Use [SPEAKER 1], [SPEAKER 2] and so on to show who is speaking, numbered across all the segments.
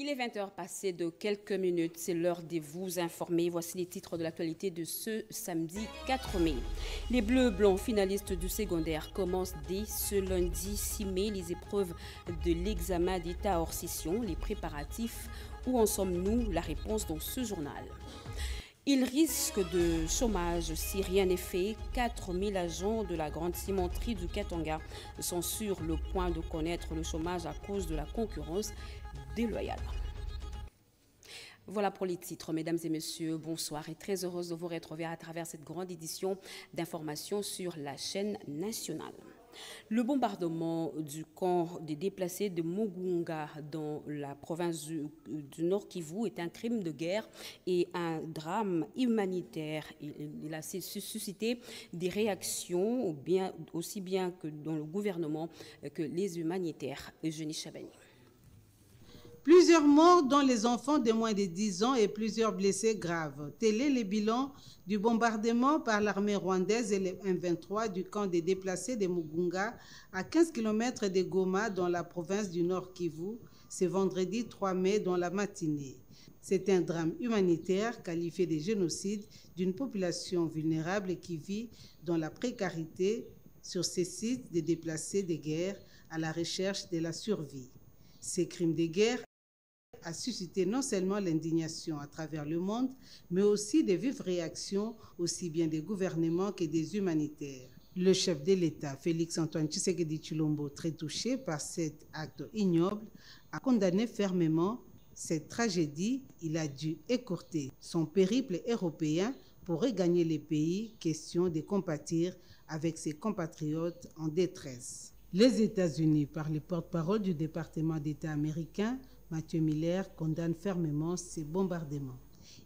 [SPEAKER 1] Il est 20 heures passées de quelques minutes, c'est l'heure de vous informer. Voici les titres de l'actualité de ce samedi 4 mai. Les Bleus Blancs finalistes du secondaire commencent dès ce lundi 6 mai les épreuves de l'examen d'état hors session, les préparatifs. Où en sommes-nous? La réponse dans ce journal. Il risque de chômage si rien n'est fait. 4000 agents de la grande cimenterie du Katanga sont sur le point de connaître le chômage à cause de la concurrence déloyale. Voilà pour les titres, mesdames et messieurs, bonsoir et très heureuse de vous retrouver à travers cette grande édition d'informations sur la chaîne nationale. Le bombardement du camp des déplacés de Mugunga dans la province du Nord Kivu est un crime de guerre et un drame humanitaire. Il a suscité des réactions aussi bien que dans le gouvernement que les humanitaires. Eugénie Chabani.
[SPEAKER 2] Plusieurs morts, dont les enfants de moins de 10 ans, et plusieurs blessés graves. Tel est le bilan du bombardement par l'armée rwandaise et les M23 du camp des déplacés de Mugunga, à 15 km de Goma, dans la province du Nord Kivu, ce vendredi 3 mai dans la matinée. C'est un drame humanitaire qualifié de génocide d'une population vulnérable qui vit dans la précarité sur ces sites de déplacés de guerre à la recherche de la survie. Ces crimes de guerre a suscité non seulement l'indignation à travers le monde, mais aussi des vives réactions, aussi bien des gouvernements que des humanitaires. Le chef de l'État, Félix-Antoine Tshisekedi Tshilombo, très touché par cet acte ignoble, a condamné fermement cette tragédie. Il a dû écourter son périple européen pour regagner les pays, question de compatir avec ses compatriotes en détresse. Les États-Unis, par le porte-parole du département d'État américain, Matthew Miller, condamne fermement ces bombardements.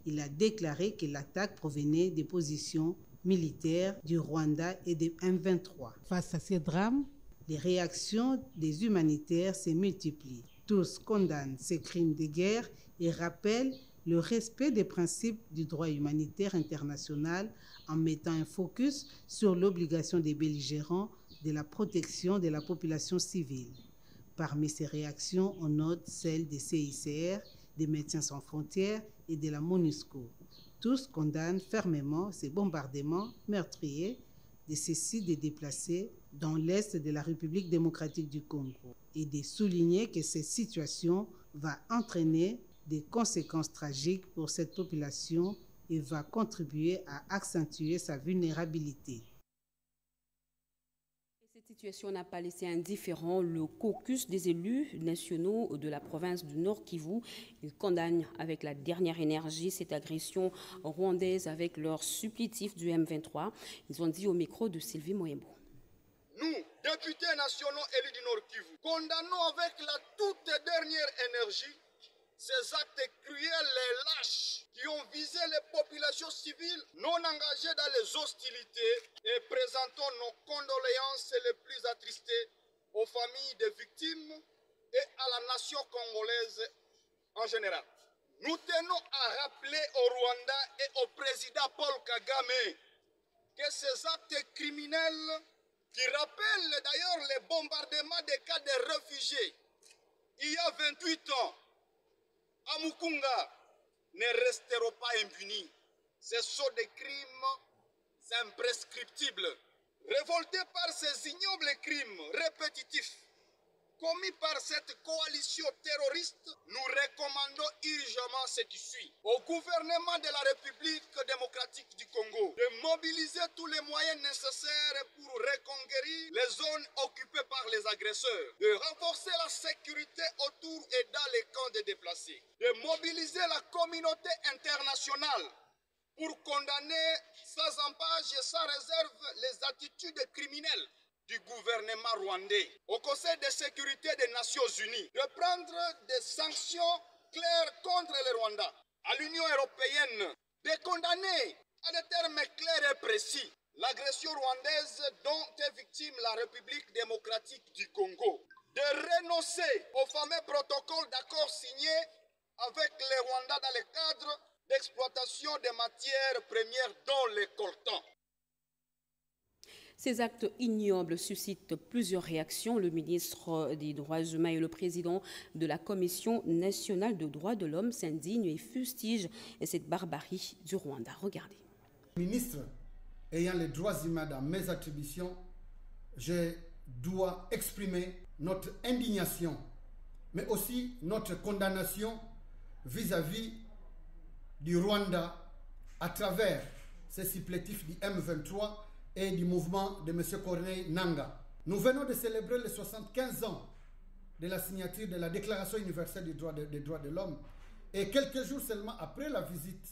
[SPEAKER 2] Il a déclaré que l'attaque provenait des positions militaires du Rwanda et des M23. Face à ces drames, les réactions des humanitaires se multiplient. Tous condamnent ces crimes de guerre et rappellent le respect des principes du droit humanitaire international en mettant un focus sur l'obligation des belligérants de la protection de la population civile. Parmi ces réactions, on note celles des CICR, des Médecins sans frontières et de la MONUSCO. Tous condamnent fermement ces bombardements meurtriers de ces sites de déplacés dans l'est de la République démocratique du Congo et de souligner que cette situation va entraîner des conséquences tragiques pour cette population et va contribuer à accentuer sa vulnérabilité.
[SPEAKER 1] Cette situation n'a pas laissé indifférent le caucus des élus nationaux de la province du Nord Kivu. Ils condamnent avec la dernière énergie cette agression rwandaise avec leur supplétif du M23. Ils ont dit au micro de Sylvie Moyembo.
[SPEAKER 3] Nous, députés nationaux élus du Nord Kivu, condamnons avec la toute dernière énergie ces actes cruels et lâches qui ont visé les populations civiles non engagées dans les hostilités et présentons nos condoléances les plus attristées aux familles des victimes et à la nation congolaise en général. Nous tenons à rappeler au Rwanda et au président Paul Kagame que ces actes criminels, qui rappellent d'ailleurs les bombardements des cas de réfugiés il y a 28 ans, à Mugunga, ne resteront pas impunis. Ce sont des crimes imprescriptibles. Révoltés par ces ignobles crimes répétitifs commis par cette coalition terroriste, nous recommandons urgemment ce qui suit au gouvernement de la République démocratique du Congo de mobiliser tous les moyens nécessaires pour reconquérir les zones occupées par les agresseurs, de renforcer la sécurité autour et dans les camps des déplacés, de mobiliser la communauté internationale pour condamner sans ambages et sans réserve les attitudes criminelles du gouvernement rwandais, au Conseil de sécurité des Nations Unies, de prendre des sanctions claires contre le Rwanda, à l'Union européenne, de condamner à des termes clairs et précis l'agression rwandaise dont est victime la République démocratique du Congo, de renoncer au fameux protocole d'accord signé avec le Rwanda dans le cadre d'exploitation des matières premières dont les coltans.
[SPEAKER 1] Ces actes ignobles suscitent plusieurs réactions. Le ministre des Droits humains et le président de la Commission nationale des droits de l'homme s'indignent et fustigent cette barbarie du Rwanda. Regardez.
[SPEAKER 4] Ministre ayant les droits humains dans mes attributions, je dois exprimer notre indignation, mais aussi notre condamnation vis-à-vis du Rwanda à travers ces supplétifs du M23 et du mouvement de M. Corneille Nangaa. Nous venons de célébrer les 75 ans de la signature de la Déclaration universelle des droits de l'homme et quelques jours seulement après la visite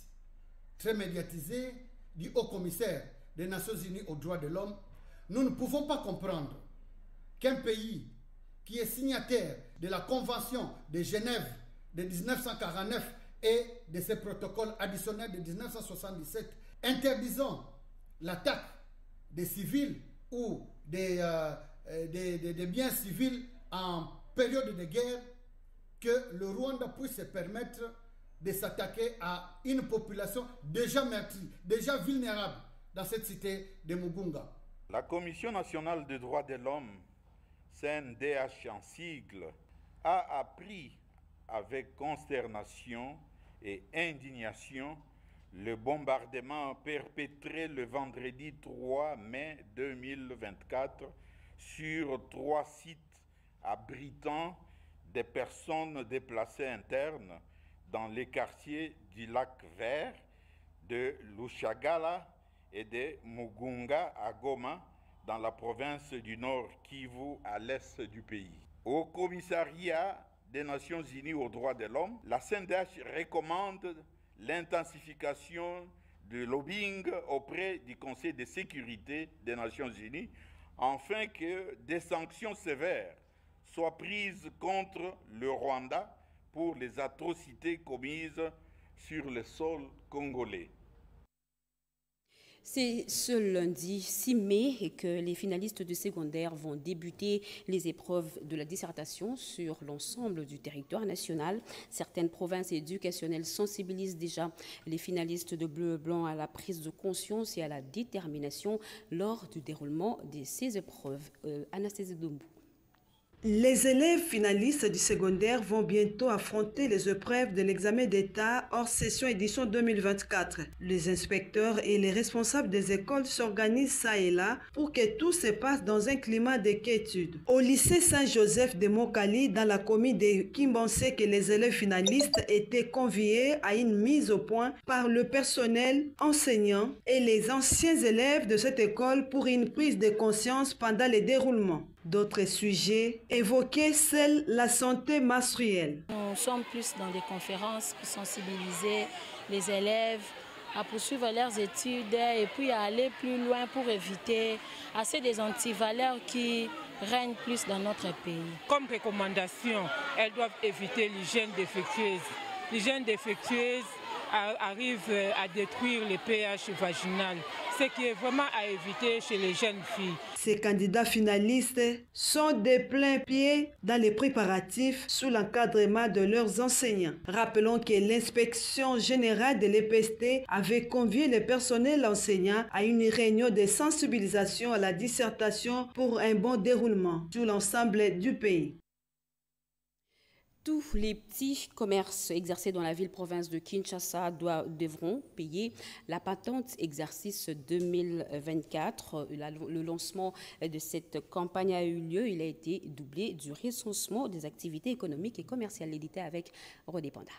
[SPEAKER 4] très médiatisée du haut-commissaire des Nations Unies aux droits de l'homme, nous ne pouvons pas comprendre qu'un pays qui est signataire de la Convention de Genève de 1949 et de ses protocoles additionnels de 1977 interdisant l'attaque des civils ou des biens civils en période de guerre, que le Rwanda puisse se permettre de s'attaquer à une population déjà meurtrie, déjà vulnérable dans cette cité de Mugunga.
[SPEAKER 5] La Commission nationale des droits de l'homme, CNDH en sigle, a appris avec consternation et indignation le bombardement perpétré le vendredi 3 mai 2024 sur 3 sites abritant des personnes déplacées internes dans les quartiers du Lac Vert, de Lushagala et de Mugunga à Goma, dans la province du Nord Kivu à l'est du pays. Au commissariat des Nations Unies aux droits de l'homme, la CNDH recommande l'intensification du lobbying auprès du Conseil de sécurité des Nations Unies afin que des sanctions sévères soient prises contre le Rwanda pour les atrocités commises sur le sol congolais.
[SPEAKER 1] C'est ce lundi 6 mai que les finalistes du secondaire vont débuter les épreuves de la dissertation sur l'ensemble du territoire national. Certaines provinces éducationnelles sensibilisent déjà les finalistes de bleu-blanc à la prise de conscience et à la détermination lors du déroulement de ces épreuves. Anastasie Doumbou.
[SPEAKER 6] Les élèves finalistes du secondaire vont bientôt affronter les épreuves de l'examen d'État hors session édition 2024. Les inspecteurs et les responsables des écoles s'organisent ça et là pour que tout se passe dans un climat de quiétude. Au lycée Saint-Joseph de Mokali, dans la commune de Kimbansé, que les élèves finalistes étaient conviés à une mise au point par le personnel enseignant et les anciens élèves de cette école pour une prise de conscience pendant le déroulement. D'autres sujets évoqués, celle la santé menstruelle.
[SPEAKER 7] Nous sommes plus dans des conférences pour sensibiliser les élèves à poursuivre leurs études et puis à aller plus loin pour éviter assez des antivaleurs qui règnent plus dans notre pays.
[SPEAKER 8] Comme recommandation, elles doivent éviter l'hygiène défectueuse. L'hygiène défectueuse arrive à détruire le pH vaginal, ce qui est vraiment à éviter chez les jeunes filles.
[SPEAKER 6] Ces candidats finalistes sont de plein pied dans les préparatifs sous l'encadrement de leurs enseignants. Rappelons que l'inspection générale de l'EPST avait convié le personnel enseignant à une réunion de sensibilisation à la dissertation pour un bon déroulement sur l'ensemble du pays.
[SPEAKER 1] Tous les petits commerces exercés dans la ville-province de Kinshasa devront payer la patente exercice 2024. Le lancement de cette campagne a eu lieu. Il a été doublé du recensement des activités économiques et commerciales édité avec Rodé Panda.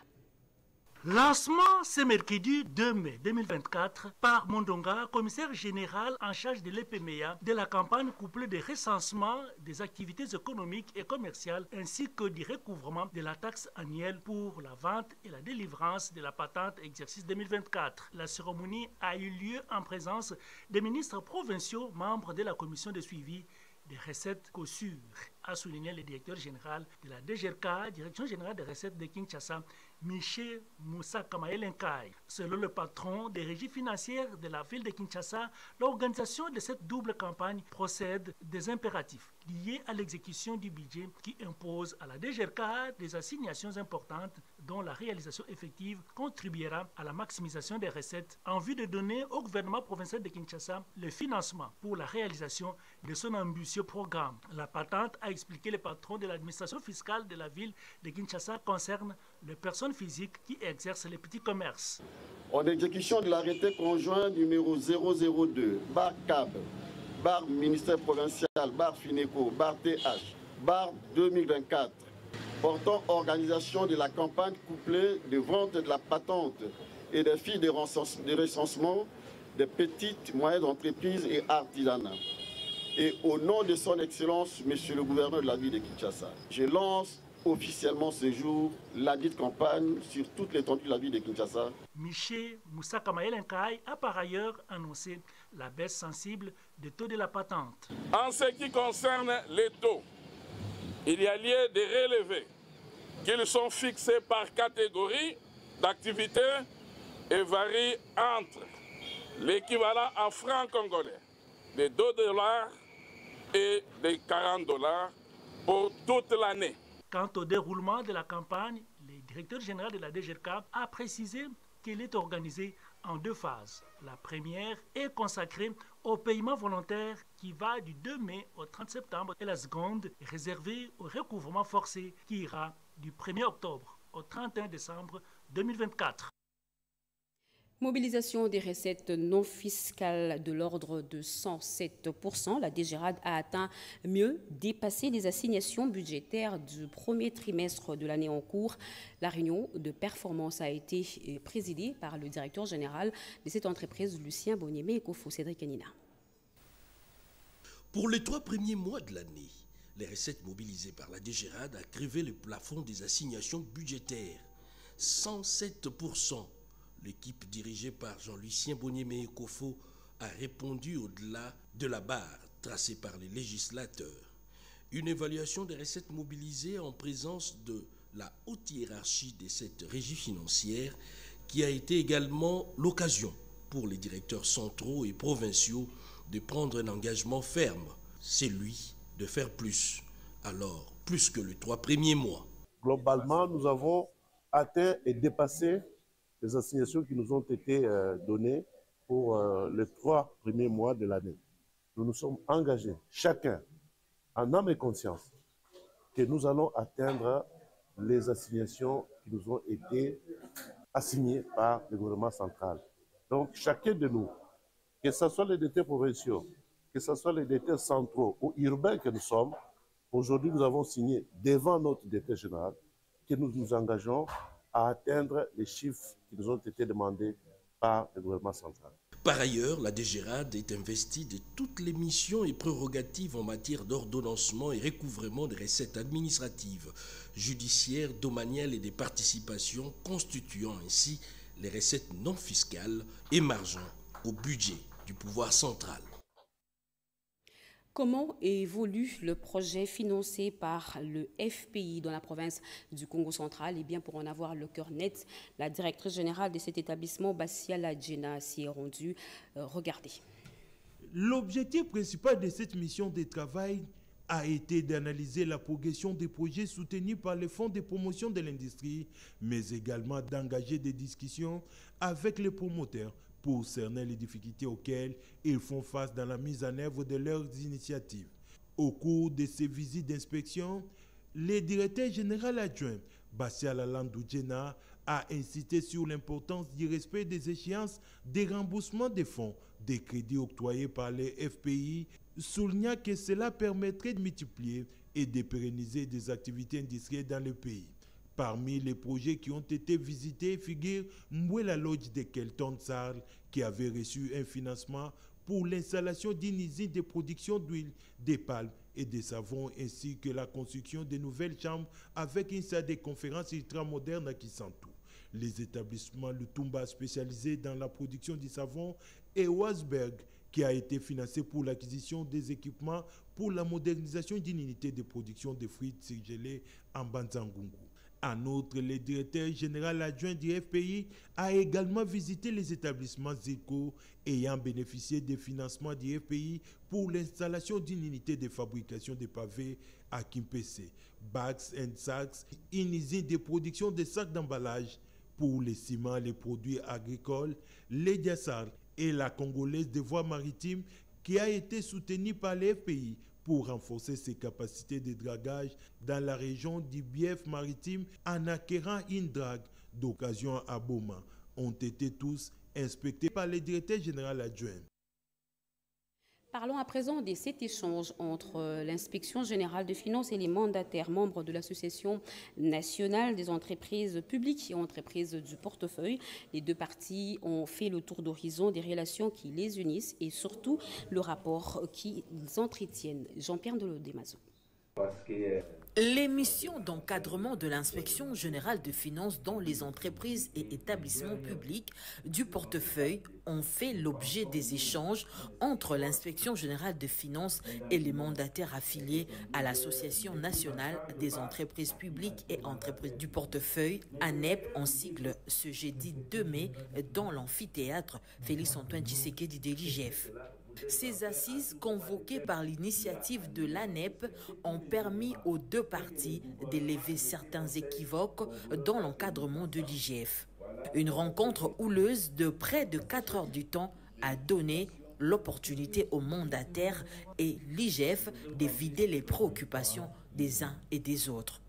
[SPEAKER 9] Lancement ce mercredi 2 mai 2024 par Mondonga, commissaire général en charge de l'EPMEA, de la campagne couplée de recensement des activités économiques et commerciales ainsi que du recouvrement de la taxe annuelle pour la vente et la délivrance de la patente exercice 2024. La cérémonie a eu lieu en présence des ministres provinciaux membres de la commission de suivi des recettes COSUR. a souligné le directeur général de la DGRK, Direction générale des recettes de Kinshasa, Michel Moussa Kamaelenkai. Selon le patron des régies financières de la ville de Kinshasa, l'organisation de cette double campagne procède des impératifs liés à l'exécution du budget qui impose à la DGRK des assignations importantes dont la réalisation effective contribuera à la maximisation des recettes en vue de donner au gouvernement provincial de Kinshasa le financement pour la réalisation de son ambitieux programme. La patente, a expliqué le patron de l'administration fiscale de la ville de Kinshasa, concerne les personnes physiques qui exercent les petits commerces.
[SPEAKER 10] En exécution de l'arrêté conjoint numéro 002, bar CAB, bar ministère provincial, bar FINECO, bar TH, bar 2024, portant organisation de la campagne couplée de vente de la patente et des fiches de recensement des petites, moyennes entreprises et artisanats. Et au nom de son Excellence, Monsieur le gouverneur de la ville de Kinshasa, je lance officiellement ce jour la dite campagne sur toute l'étendue de la ville de Kinshasa.
[SPEAKER 9] Michel Moussa Kamaelenkai a par ailleurs annoncé la baisse sensible des taux de la patente.
[SPEAKER 11] En ce qui concerne les taux, il y a lieu de relever qu'ils sont fixés par catégorie d'activité et varient entre l'équivalent en francs congolais de 2 $ et de 40 $ pour toute l'année.
[SPEAKER 9] Quant au déroulement de la campagne, le directeur général de la DGRK a précisé qu'elle est organisée en 2 phases. La première est consacrée au paiement volontaire qui va du 2 mai au 30 septembre et la seconde est réservée au recouvrement forcé qui ira du 1er octobre au 31 décembre 2024.
[SPEAKER 1] Mobilisation des recettes non fiscales de l'ordre de 107%. La DGRAD a atteint mieux dépasser les assignations budgétaires du premier trimestre de l'année en cours. La réunion de performance a été présidée par le directeur général de cette entreprise, Lucien Boniemé-Ekofo. Cédric Kenina.
[SPEAKER 12] Pour les 3 premiers mois de l'année, les recettes mobilisées par la DGRAD a crevé le plafond des assignations budgétaires. 107%. L'équipe dirigée par Jean-Lucien Boniemé-Ekofo a répondu au-delà de la barre tracée par les législateurs. Une évaluation des recettes mobilisées en présence de la haute hiérarchie de cette régie financière qui a été également l'occasion pour les directeurs centraux et provinciaux de prendre un engagement ferme, celui de faire plus, alors plus que les 3 premiers mois.
[SPEAKER 13] Globalement, nous avons atteint et dépassé les assignations qui nous ont été données pour les 3 premiers mois de l'année. Nous nous sommes engagés, chacun, en âme et conscience, que nous allons atteindre les assignations qui nous ont été assignées par le gouvernement central. Donc, chacun de nous, que ce soit les directeurs provinciaux, que ce soit les directeurs centraux ou urbains que nous sommes, aujourd'hui, nous avons signé devant notre directeur général que nous nous engageons à atteindre les chiffres qui nous ont été demandés par le gouvernement central.
[SPEAKER 12] Par ailleurs, la DGRAD est investie de toutes les missions et prérogatives en matière d'ordonnancement et recouvrement des recettes administratives, judiciaires, domaniales et des participations, constituant ainsi les recettes non fiscales émargeant au budget du pouvoir central.
[SPEAKER 1] Comment évolue le projet financé par le FPI dans la province du Congo central? Et bien, pour en avoir le cœur net, la directrice générale de cet établissement, Bassia Ladjena, s'y est rendue. Regardez.
[SPEAKER 14] L'objectif principal de cette mission de travail a été d'analyser la progression des projets soutenus par les fonds de promotion de l'industrie, mais également d'engager des discussions avec les promoteurs pour cerner les difficultés auxquelles ils font face dans la mise en œuvre de leurs initiatives. Au cours de ces visites d'inspection, le directeur général adjoint, Bassia Ladjena, a insisté sur l'importance du respect des échéances des remboursements des fonds, des crédits octroyés par les FPI, soulignant que cela permettrait de multiplier et de pérenniser des activités industrielles dans le pays. Parmi les projets qui ont été visités figure Mwela Lodge de Kelton Sarl, qui avait reçu un financement pour l'installation d'une usine de production d'huile, de palme et de savon, ainsi que la construction de nouvelles chambres avec une salle de conférences ultramoderne à Kisantu. Les établissements Lutumba spécialisés dans la production du savon et Wasberg qui a été financé pour l'acquisition des équipements pour la modernisation d'une unité de production de fruits surgelés en Banzangungu. En outre, le directeur général adjoint du FPI a également visité les établissements ZIRCO ayant bénéficié des financements du FPI pour l'installation d'une unité de fabrication de pavés à Kimpese, Bags & Sacks, une usine de production de sacs d'emballage pour les ciments, les produits agricoles, les diassars et la Congolaise des voies maritimes qui a été soutenue par le FPI pour renforcer ses capacités de dragage dans la région du Bief maritime en acquérant une drague d'occasion à Boma, ont été tous inspectés par le directeur général adjoint.
[SPEAKER 1] Parlons à présent de cet échange entre l'Inspection générale des finances et les mandataires membres de l'Association nationale des entreprises publiques et entreprises du portefeuille. Les deux parties ont fait le tour d'horizon des relations qui les unissent et surtout le rapport qu'ils entretiennent. Jean-Pierre Delodemazo.
[SPEAKER 15] Les missions d'encadrement de l'Inspection générale des finances dans les entreprises et établissements publics du portefeuille ont fait l'objet des échanges entre l'Inspection générale des finances et les mandataires affiliés à l'Association nationale des entreprises publiques et entreprises du portefeuille, ANEP en sigle, ce jeudi 2 mai dans l'amphithéâtre Félix-Antoine Tshisekedi de l'IGF. Ces assises, convoquées par l'initiative de l'ANEP, ont permis aux deux parties d'élever certains équivoques dans l'encadrement de l'IGF. Une rencontre houleuse de près de 4 heures du temps a donné l'opportunité aux mandataires et l'IGF de vider les préoccupations des uns et des autres.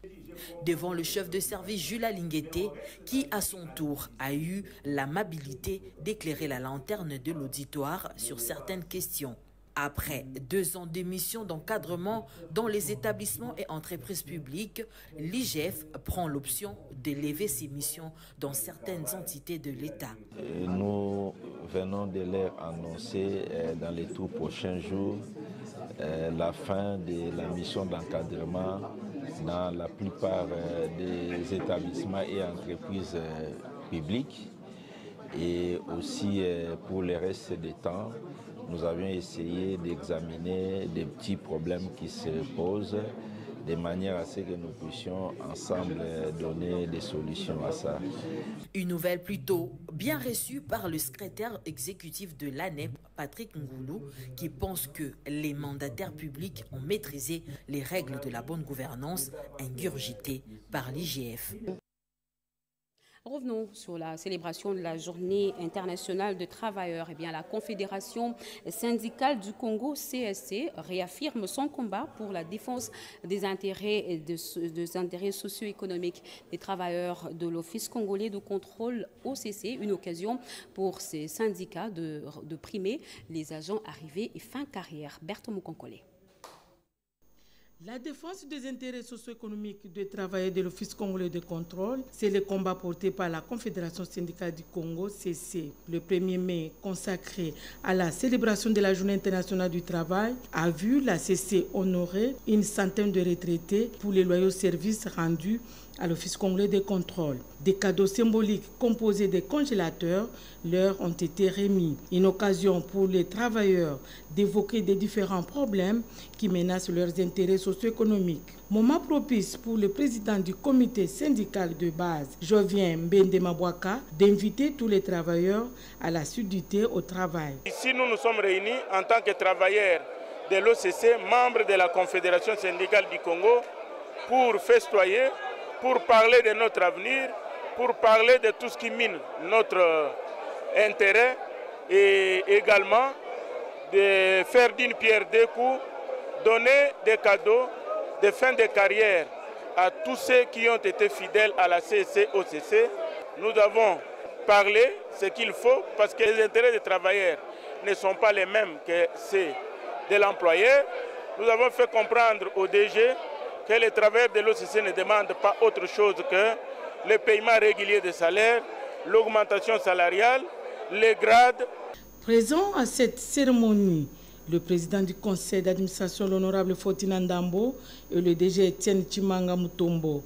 [SPEAKER 15] Devant le chef de service Jules Alingueté, qui à son tour a eu l'amabilité d'éclairer la lanterne de l'auditoire sur certaines questions. Après 2 ans de mission d'encadrement dans les établissements et entreprises publiques, l'IGF prend l'option d'élever ses missions dans certaines entités de l'État.
[SPEAKER 16] Nous venons de leur annoncer dans les tout prochains jours la fin de la mission d'encadrement dans la plupart des établissements et entreprises publiques. Et aussi pour le reste des temps, nous avions essayé d'examiner des petits problèmes qui se posent de manière à ce que nous puissions ensemble donner des solutions à ça.
[SPEAKER 15] Une nouvelle plutôt bien reçue par le secrétaire exécutif de l'ANEP, Patrick Ngoulou, qui pense que les mandataires publics ont maîtrisé les règles de la bonne gouvernance ingurgitées par l'IGF.
[SPEAKER 1] Revenons sur la célébration de la Journée internationale des travailleurs. Eh bien, la Confédération syndicale du Congo, CSC, réaffirme son combat pour la défense des intérêts socio-économiques des travailleurs de l'Office congolais de contrôle OCC. Une occasion pour ces syndicats de primer les agents arrivés et fin carrière. Berthe Moukonkole.
[SPEAKER 17] La défense des intérêts socio-économiques des travailleurs de l'Office congolais de contrôle, c'est le combat porté par la Confédération syndicale du Congo, CC. Le 1er mai, consacré à la célébration de la Journée internationale du travail, a vu la CC honorer une centaine de retraités pour les loyaux services rendus à l'Office congolais de contrôle. Des cadeaux symboliques composés de congélateurs leur ont été remis. Une occasion pour les travailleurs d'évoquer des différents problèmes qui menacent leurs intérêts socio-économiques. Moment propice pour le président du comité syndical de base, Jovien Mbendemabwaka, d'inviter tous les travailleurs à l'assiduité au travail.
[SPEAKER 18] Ici, nous nous sommes réunis en tant que travailleurs de l'OCC, membres de la Confédération syndicale du Congo, pour festoyer, pour parler de notre avenir, pour parler de tout ce qui mine notre intérêt et également de faire d'une pierre deux coups, donner des cadeaux de fin de carrière à tous ceux qui ont été fidèles à la CSC-OCC. Nous avons parlé ce qu'il faut parce que les intérêts des travailleurs ne sont pas les mêmes que ceux de l'employeur. Nous avons fait comprendre au DG que les travailleurs de l'OCC ne demandent pas autre chose que le paiement régulier des salaires, l'augmentation salariale, les grades.
[SPEAKER 17] Présent à cette cérémonie, le président du conseil d'administration, l'honorable Fortina Ndambo, et le DG Etienne Chimanga Mutombo.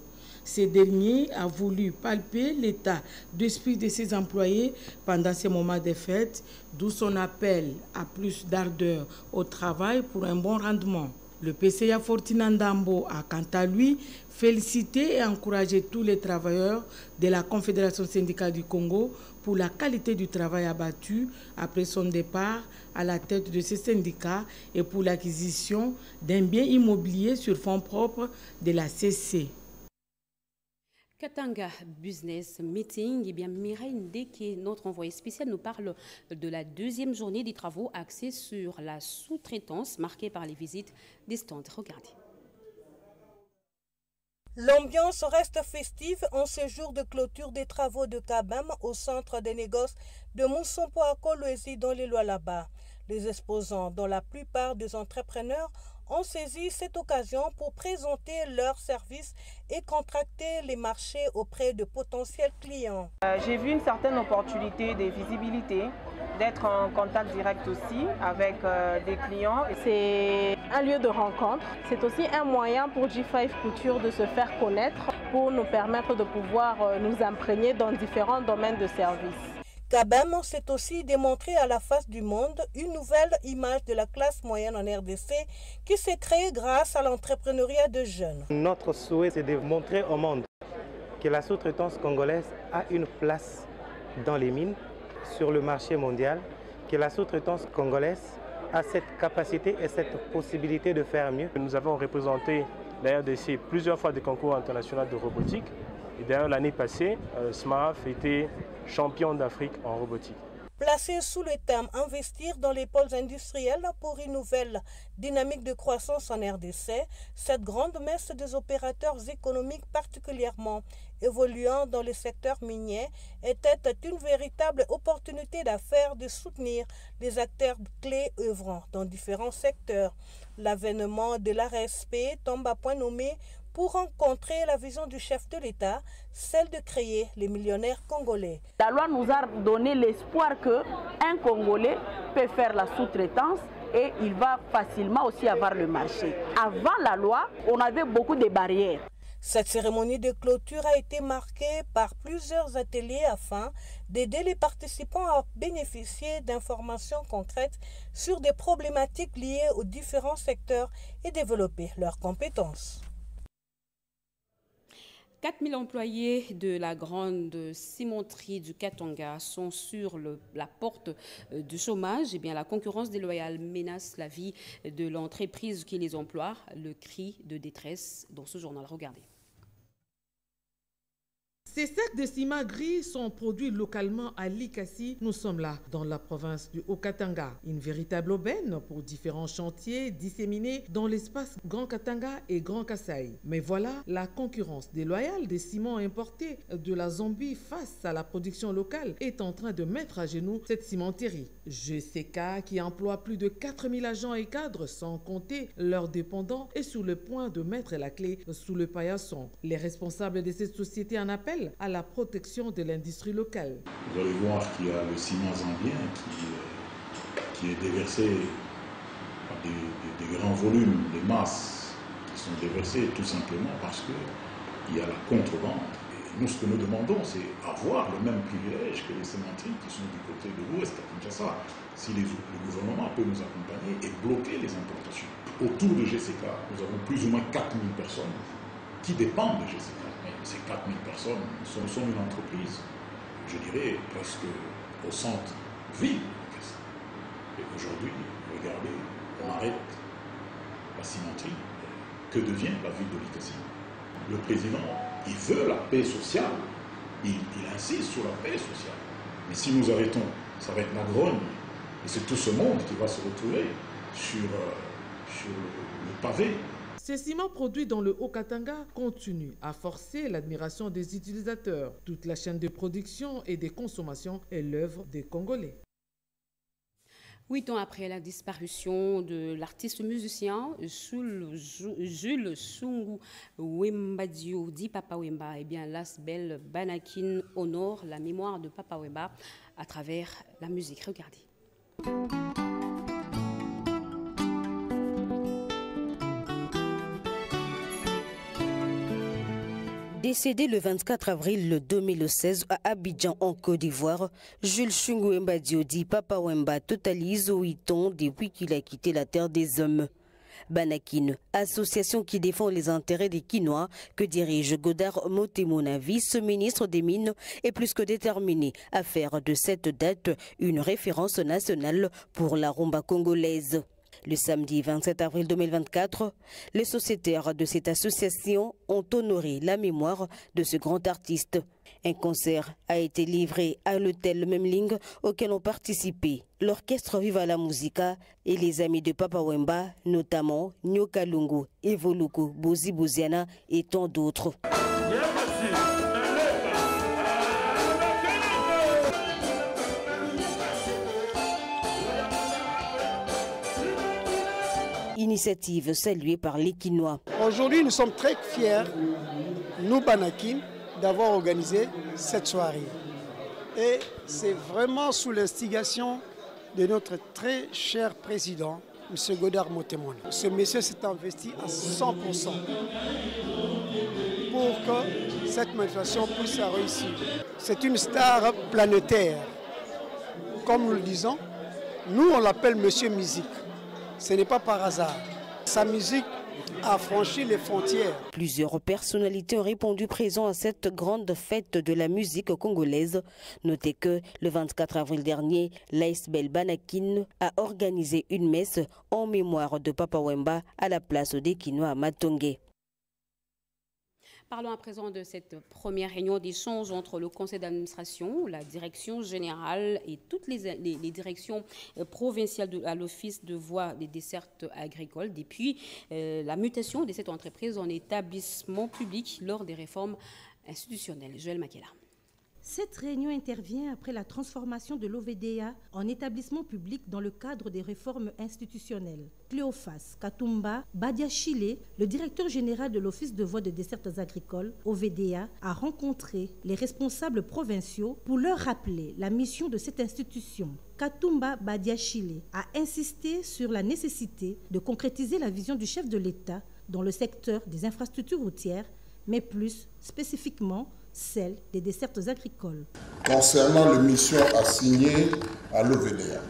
[SPEAKER 17] Ce dernier a voulu palper l'état d'esprit de ses employés pendant ces moments de fête, d'où son appel à plus d'ardeur au travail pour un bon rendement. Le PCA Fortina Ndambo a quant à lui félicité et encouragé tous les travailleurs de la Confédération syndicale du Congo pour la qualité du travail abattu après son départ à la tête de ce syndicat et pour l'acquisition d'un bien immobilier sur fonds propres de la CC.
[SPEAKER 1] Katanga Business Meeting, eh bien Mireille Ndeke, notre envoyé spécial, nous parle de la deuxième journée des travaux axés sur la sous-traitance marquée par les visites des stands. Regardez.
[SPEAKER 19] L'ambiance reste festive en ce jour de clôture des travaux de Kabam au centre des négoces de Moussompo à Kolwezi dans les Lualaba. Les exposants, dont la plupart des entrepreneurs, ont saisi cette occasion pour présenter leurs services et contracter les marchés auprès de potentiels clients.
[SPEAKER 20] J'ai vu une certaine opportunité de visibilité, d'être en contact direct aussi avec des clients. C'est un lieu de rencontre. C'est aussi un moyen pour G5 Couture de se faire connaître, pour nous permettre de pouvoir nous imprégner dans différents domaines de services.
[SPEAKER 19] Kabam s'est aussi démontré à la face du monde une nouvelle image de la classe moyenne en RDC qui s'est créée grâce à l'entrepreneuriat de jeunes.
[SPEAKER 21] Notre souhait, c'est de montrer au monde que la sous-traitance congolaise a une place dans les mines, sur le marché mondial, que la sous-traitance congolaise a cette capacité et cette possibilité de faire mieux.
[SPEAKER 22] Nous avons représenté d'ailleurs plusieurs fois des concours internationaux de robotique. Et d'ailleurs, l'année passée, Smaraf était champion d'Afrique en robotique.
[SPEAKER 19] Placé sous le thème « Investir dans les pôles industriels pour une nouvelle dynamique de croissance en RDC », cette grande messe des opérateurs économiques particulièrement évoluant dans le secteur minier était une véritable opportunité d'affaires de soutenir les acteurs clés œuvrant dans différents secteurs. L'avènement de l'ARSP tombe à point nommé pour rencontrer la vision du chef de l'État, celle de créer les millionnaires congolais.
[SPEAKER 23] La loi nous a donné l'espoir qu'un Congolais peut faire la sous-traitance et il va facilement aussi avoir le marché. Avant la loi, on avait beaucoup de barrières.
[SPEAKER 19] Cette cérémonie de clôture a été marquée par plusieurs ateliers afin d'aider les participants à bénéficier d'informations concrètes sur des problématiques liées aux différents secteurs et développer leurs compétences.
[SPEAKER 1] 4000 employés de la grande cimenterie du Katanga sont sur la porte du chômage. Eh bien, la concurrence déloyale menace la vie de l'entreprise qui les emploie. Le cri de détresse dans ce journal. Regardez.
[SPEAKER 17] Ces sacs de ciment gris sont produits localement à Likasi. Nous sommes là, dans la province du Haut-Katanga. Une véritable aubaine pour différents chantiers disséminés dans l'espace Grand Katanga et Grand Kasaï. Mais voilà, la concurrence déloyale des ciments importés de la Zambie face à la production locale est en train de mettre à genoux cette cimenterie. GCK, qui emploie plus de 4000 agents et cadres, sans compter leurs dépendants, est sur le point de mettre la clé sous le paillasson. Les responsables de cette société en appellent à la protection de l'industrie locale.
[SPEAKER 24] Vous allez voir qu'il y a le ciment zambien qui est déversé par des grands volumes, des masses qui sont déversées tout simplement parce qu'il y a la contrebande. Et nous, ce que nous demandons, c'est avoir le même privilège que les cimenteries qui sont du côté de l'ouest à Kinshasa. Si le gouvernement peut nous accompagner et bloquer les importations. Autour de GCK, nous avons plus ou moins 4000 personnes qui dépendent de GCK. Ces 4000 personnes sont une entreprise, je dirais, presque au centre-ville. Et aujourd'hui, regardez, on arrête la cimenterie. Que devient la ville de Likasi? Le président, il veut la paix sociale. Il insiste sur la paix sociale. Mais si nous arrêtons, ça va être la grogne. Et c'est tout ce monde qui va se retrouver sur le pavé.
[SPEAKER 17] Ces ciments produits dans le Haut-Katanga continuent à forcer l'admiration des utilisateurs. Toute la chaîne de production et de consommation est l'œuvre des Congolais.
[SPEAKER 1] 8 ans après la disparition de l'artiste musicien Jules Sungu Wembadio, dit Papa Wemba, eh bien l'Asbel Banakin honore la mémoire de Papa Wemba à travers la musique. Regardez.
[SPEAKER 2] Décédé le 24 avril 2016 à Abidjan en Côte d'Ivoire, Jules Chungwemba Diodi Papa Wemba totalise 8 ans depuis qu'il a quitté la terre des hommes. Banakin, association qui défend les intérêts des Quinois, que dirige Godard Motemona, vice-ministre des Mines, est plus que déterminé à faire de cette date une référence nationale pour la rumba congolaise. Le samedi 27 avril 2024, les sociétaires de cette association ont honoré la mémoire de ce grand artiste. Un concert a été livré à l'hôtel Memling auquel ont participé l'orchestre Viva la Musica et les amis de Papa Wemba, notamment Nyoka Lungu, Evoluku, Bozi Boziana et tant d'autres. Initiative saluée par les Quinois.
[SPEAKER 3] Aujourd'hui, nous sommes très fiers, nous Banakin, d'avoir organisé cette soirée. Et c'est vraiment sous l'instigation de notre très cher président, M. Godard Motemona. Ce monsieur s'est investi à 100% pour que cette manifestation puisse réussir. C'est une star planétaire. Comme nous le disons, nous on l'appelle Monsieur Musique. Ce n'est pas par hasard. Sa musique a franchi les frontières.
[SPEAKER 2] Plusieurs personnalités ont répondu présents à cette grande fête de la musique congolaise. Notez que le 24 avril dernier, l'ASBEL Banakin a organisé une messe en mémoire de Papa Wemba à la place des Quinois à Matongé.
[SPEAKER 1] Parlons à présent de cette première réunion d'échange entre le conseil d'administration, la direction générale et toutes les directions provinciales à l'office de voies des dessertes agricoles depuis la mutation de cette entreprise en établissement public lors des réformes institutionnelles. Joël Makela.
[SPEAKER 4] Cette réunion intervient après la transformation de l'OVDA en établissement public dans le cadre des réformes institutionnelles. Cléophas Katumba Badiachile, le directeur général de l'Office de voies de dessertes agricoles, OVDA, a rencontré les responsables provinciaux pour leur rappeler la mission de cette institution. Katumba Badiachile a insisté sur la nécessité de concrétiser la vision du chef de l'État dans le secteur des infrastructures routières, mais plus spécifiquement celle des dessertes agricoles.
[SPEAKER 5] Concernant les missions assignées à l'OVDA,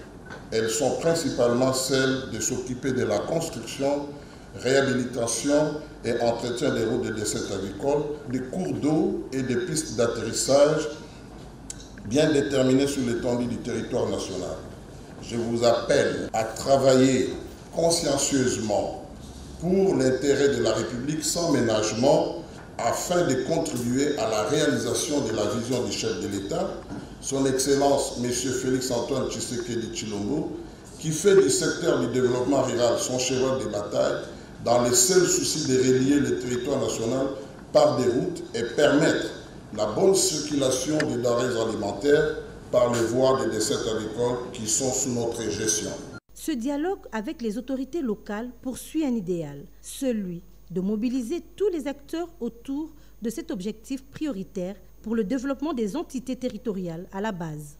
[SPEAKER 5] elles sont principalement celles de s'occuper de la construction, réhabilitation et entretien des routes de dessertes agricoles, des cours d'eau et des pistes d'atterrissage bien déterminées sur l'étendue du territoire national. Je vous appelle à travailler consciencieusement pour l'intérêt de la République sans ménagement afin de contribuer à la réalisation de la vision du chef de l'État, son Excellence M. Félix-Antoine Tshisekedi Tshilombo, qui fait du secteur du développement rural son cheval de bataille dans le seul souci de relier le territoire national par des routes et permettre la bonne circulation des denrées alimentaires par les voies des dessertes agricoles qui sont sous notre gestion.
[SPEAKER 4] Ce dialogue avec les autorités locales poursuit un idéal, celui de mobiliser tous les acteurs autour de cet objectif prioritaire pour le développement des entités territoriales à la base.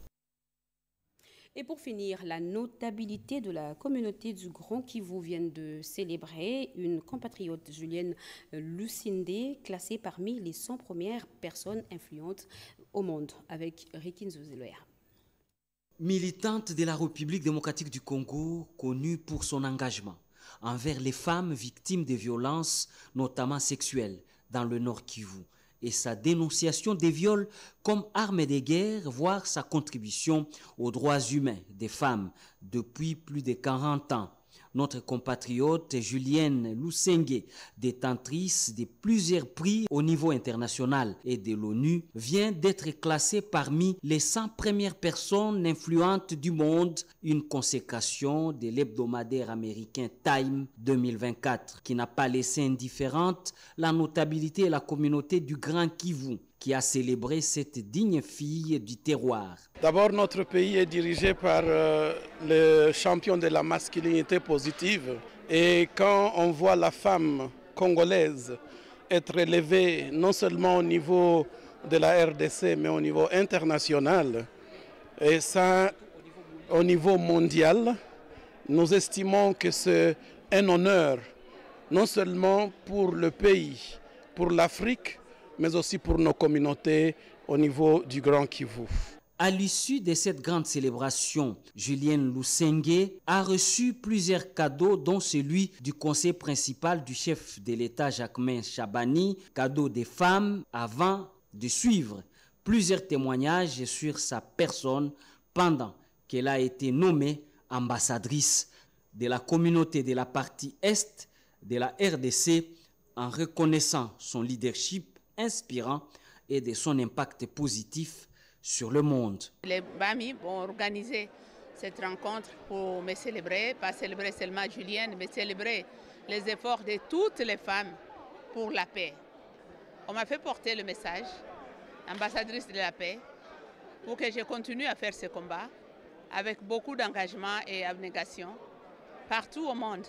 [SPEAKER 1] Et pour finir, la notabilité de la communauté du Grand Kivu vient de célébrer une compatriote, Julienne Lucinde, classée parmi les 100 premières personnes influentes au monde, avec Rikin Zozeloya.
[SPEAKER 25] Militante de la République démocratique du Congo, connue pour son engagement envers les femmes victimes de violences, notamment sexuelles, dans le Nord Kivu, et sa dénonciation des viols comme arme de guerre, voire sa contribution aux droits humains des femmes depuis plus de 40 ans. Notre compatriote Julienne Lucenge, détentrice de plusieurs prix au niveau international et de l'ONU, vient d'être classée parmi les 100 premières personnes influentes du monde, une consécration de l'hebdomadaire américain Time 2024, qui n'a pas laissé indifférente la notabilité et la communauté du Grand Kivu, qui a célébré cette digne fille du terroir.
[SPEAKER 18] D'abord, notre pays est dirigé par le champion de la masculinité positive. Et quand on voit la femme congolaise être élevée non seulement au niveau de la RDC, mais au niveau international, et ça au niveau mondial, nous estimons que c'est un honneur, non seulement pour le pays, pour l'Afrique,
[SPEAKER 6] mais aussi pour nos communautés au niveau du Grand Kivu.
[SPEAKER 25] À l'issue de cette grande célébration, Julienne Lusenge a reçu plusieurs cadeaux, dont celui du conseil principal du chef de l'État Jacquemain Chabani, cadeau des femmes, avant de suivre plusieurs témoignages sur sa personne pendant qu'elle a été nommée ambassadrice de la communauté de la partie Est de la RDC en reconnaissant son leadership inspirant et de son impact positif sur le monde.
[SPEAKER 7] Les Bami vont organiser cette rencontre pour me célébrer, pas célébrer seulement Julienne, mais célébrer les efforts de toutes les femmes pour la paix. On m'a fait porter le message, ambassadrice de la paix, pour que je continue à faire ce combat avec beaucoup d'engagement et abnégation partout au monde.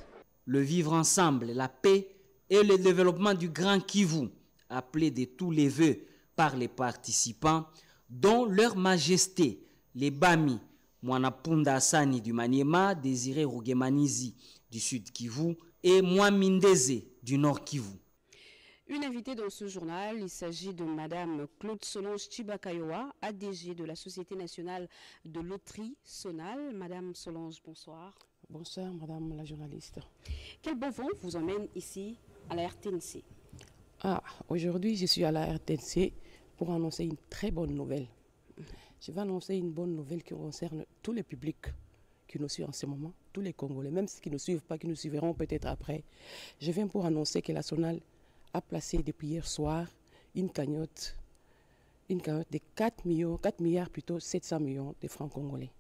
[SPEAKER 25] Le vivre ensemble, la paix et le développement du Grand Kivu, appelé de tous les vœux par les participants, dont leur majesté, les Bami, Mwanapunda Asani du Maniema, Désiré Rougemanizi du Sud Kivu et Mwamindeze du Nord Kivu.
[SPEAKER 1] Une invitée dans ce journal, il s'agit de Madame Claude Solange Chibakayoa, ADG de la Société nationale de loterie Sonal. Madame Solange, bonsoir.
[SPEAKER 8] Bonsoir, Madame la journaliste.
[SPEAKER 1] Quel bon vent vous emmène ici à la RTNC?
[SPEAKER 8] Aujourd'hui, je suis à la RTNC pour annoncer une très bonne nouvelle. Je vais annoncer une bonne nouvelle qui concerne tous les publics qui nous suivent en ce moment, tous les Congolais, même ceux qui ne suivent pas, qui nous suivront peut-être après. Je viens pour annoncer que la Sonal a placé depuis hier soir une cagnotte de 4 milliards plutôt 700 millions de francs congolais.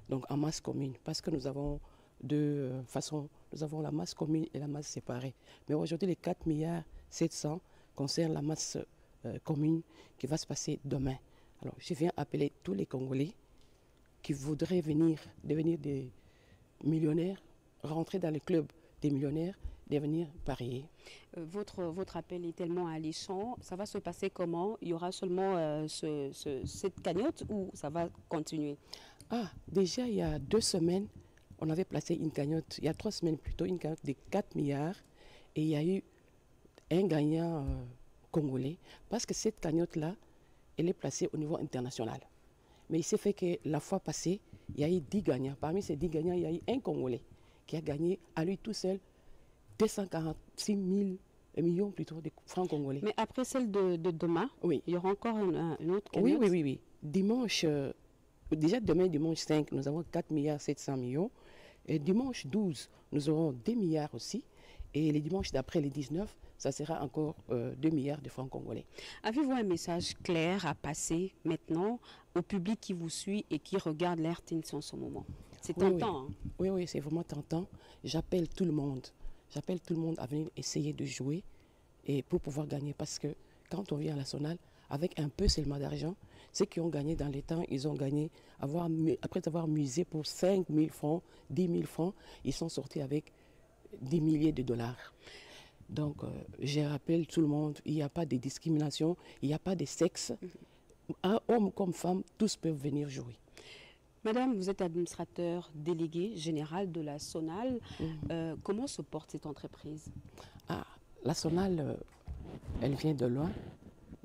[SPEAKER 8] Donc en masse commune, parce que nous avons deux façons, nous avons la masse commune et la masse séparée. Mais aujourd'hui, les 4 milliards 700 concernent la masse commune qui va se passer demain. Alors, je viens appeler tous les Congolais qui voudraient devenir des millionnaires, rentrer dans le club des millionnaires, devenir parier.
[SPEAKER 1] Votre appel est tellement alléchant. Ça va se passer comment? Il y aura seulement cette cagnotte ou ça va continuer?
[SPEAKER 8] Déjà, il y a 2 semaines, on avait placé une cagnotte, il y a 3 semaines plutôt, une cagnotte de 4 milliards et il y a eu un gagnant congolais, parce que cette cagnotte-là, elle est placée au niveau international. Mais il s'est fait que la fois passée, il y a eu 10 gagnants. Parmi ces 10 gagnants, il y a eu un Congolais qui a gagné à lui tout seul 246 millions plutôt de francs congolais.
[SPEAKER 1] Mais après celle de demain, il y aura encore une autre cagnotte?
[SPEAKER 8] Oui. Dimanche, déjà demain, dimanche 5, nous avons 4 milliards 700 millions. Et dimanche 12, nous aurons 2 milliards aussi. Et les dimanches d'après, les 19, ça sera encore 2 milliards de francs congolais.
[SPEAKER 1] Avez-vous un message clair à passer maintenant au public qui vous suit et qui regarde l'RTNC en ce moment? C'est tentant.
[SPEAKER 8] Oui, c'est vraiment tentant. J'appelle tout le monde à venir essayer de jouer et pour pouvoir gagner. Parce que quand on vient à la Sonal, avec un peu seulement d'argent, ceux qui ont gagné dans les temps, ils ont gagné, après avoir misé pour 5 000 francs, 10 000 francs, ils sont sortis avec des milliers de dollars. Donc, je rappelle tout le monde, il n'y a pas de discrimination, il n'y a pas de sexe. Hommes comme femmes, tous peuvent venir jouer.
[SPEAKER 1] Madame, vous êtes administrateur délégué général de la Sonal. Comment se porte cette entreprise?
[SPEAKER 8] La Sonal, elle vient de loin,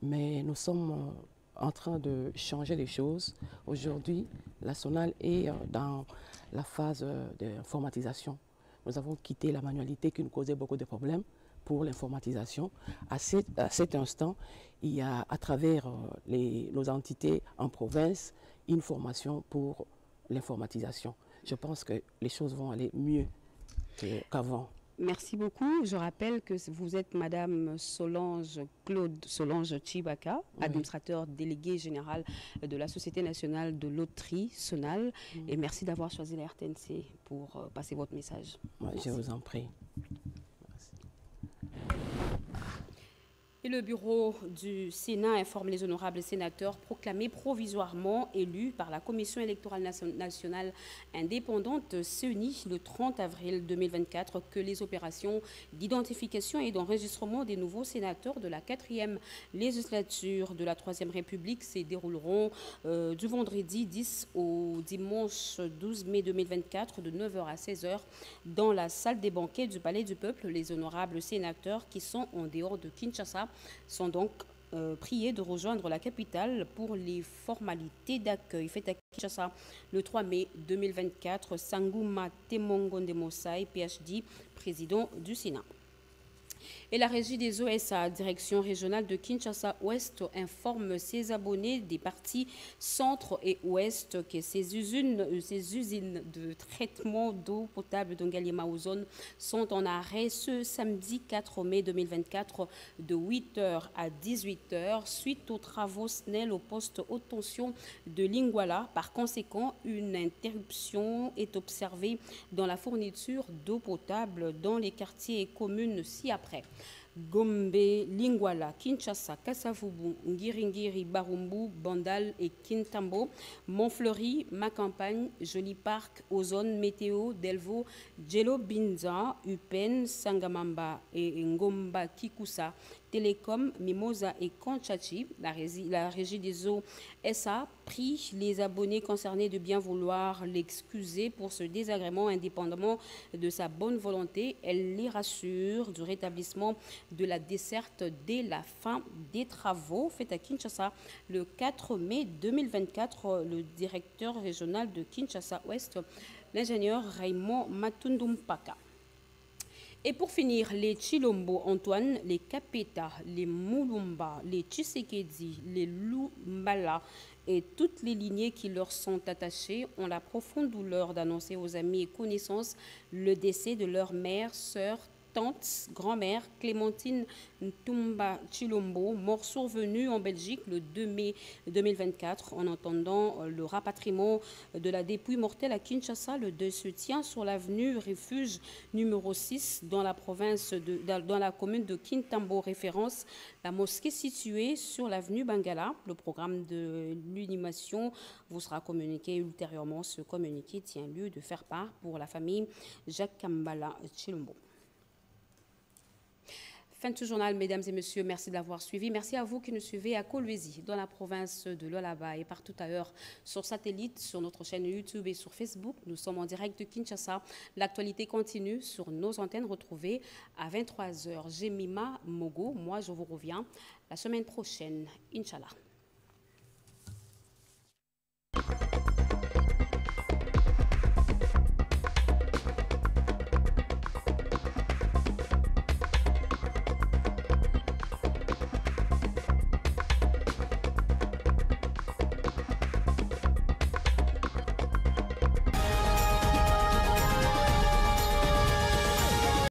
[SPEAKER 8] mais nous sommes en train de changer les choses. Aujourd'hui, la Sonal est dans la phase d'informatisation. Nous avons quitté la manualité qui nous causait beaucoup de problèmes pour l'informatisation. À cet instant, il y a à travers nos entités en province une formation pour l'informatisation. Je pense que les choses vont aller mieux qu'avant.
[SPEAKER 1] Merci beaucoup. Je rappelle que vous êtes Madame Claude Solange Chibaka, administrateur délégué général de la Société nationale de loterie Sonal. Et merci d'avoir choisi la RTNC pour passer votre message.
[SPEAKER 8] Je vous en prie.
[SPEAKER 1] Et le bureau du Sénat informe les honorables sénateurs proclamés provisoirement élus par la Commission électorale nationale indépendante CENI le 30 avril 2024 que les opérations d'identification et d'enregistrement des nouveaux sénateurs de la 4e législature de la 3e République se dérouleront du vendredi 10 au dimanche 12 mai 2024 de 9h à 16h dans la salle des banquets du Palais du Peuple. Les honorables sénateurs qui sont en dehors de Kinshasa sont donc priés de rejoindre la capitale pour les formalités d'accueil. Faites à Kinshasa le 3 mai 2024. Sangouma Temongonde Mosai, PhD, président du Sénat. Et la régie des OSA, direction régionale de Kinshasa-Ouest, informe ses abonnés des parties centre et ouest que ces usines de traitement d'eau potable d'Ongaliema Ozone sont en arrêt ce samedi 4 mai 2024 de 8h à 18h suite aux travaux SNEL au poste haute tension de Lingwala. Par conséquent, une interruption est observée dans la fourniture d'eau potable dans les quartiers et communes ci-après. Gombe, Lingwala, Kinshasa, Kasavubu, Ngiringiri, Barumbu, Bandal et Kintambo, Montfleury, Macampagne, Joli Parc, Ozone, Météo, Delvaux, Djelo Binza, Upen, Sangamamba et Ngomba Kikusa, Télécom, Mimosa et Konchachi. La régie des eaux SA prie les abonnés concernés de bien vouloir l'excuser pour ce désagrément indépendamment de sa bonne volonté. Elle les rassure du rétablissement de la desserte dès la fin des travaux. Fait à Kinshasa le 4 mai 2024, le directeur régional de Kinshasa-Ouest, l'ingénieur Raymond Matundumpaka. Et pour finir, les Chilombo Antoine, les Kapeta, les Moulumba, les Tshisekedi, les Lumbala et toutes les lignées qui leur sont attachées ont la profonde douleur d'annoncer aux amis et connaissances le décès de leur mère, sœur, tante, grand-mère Clémentine Ntumba Chilombo, mort survenue en Belgique le 2 mai 2024. En entendant le rapatriement de la dépouille mortelle à Kinshasa, le deuil se tient sur l'avenue Refuge numéro 6 dans la dans la commune de Kintambo, référence la mosquée située sur l'avenue Bangala. Le programme de l'inhumation vous sera communiqué ultérieurement. Ce communiqué tient lieu de faire part pour la famille Jacques Kambala Chilombo. Fin de ce journal, mesdames et messieurs, merci de l'avoir suivi. Merci à vous qui nous suivez à Kolwezi, dans la province de Lualaba et partout ailleurs, sur satellite, sur notre chaîne YouTube et sur Facebook. Nous sommes en direct de Kinshasa. L'actualité continue sur nos antennes retrouvées à 23h. Jemima Mogo, moi je vous reviens la semaine prochaine, Inch'Allah.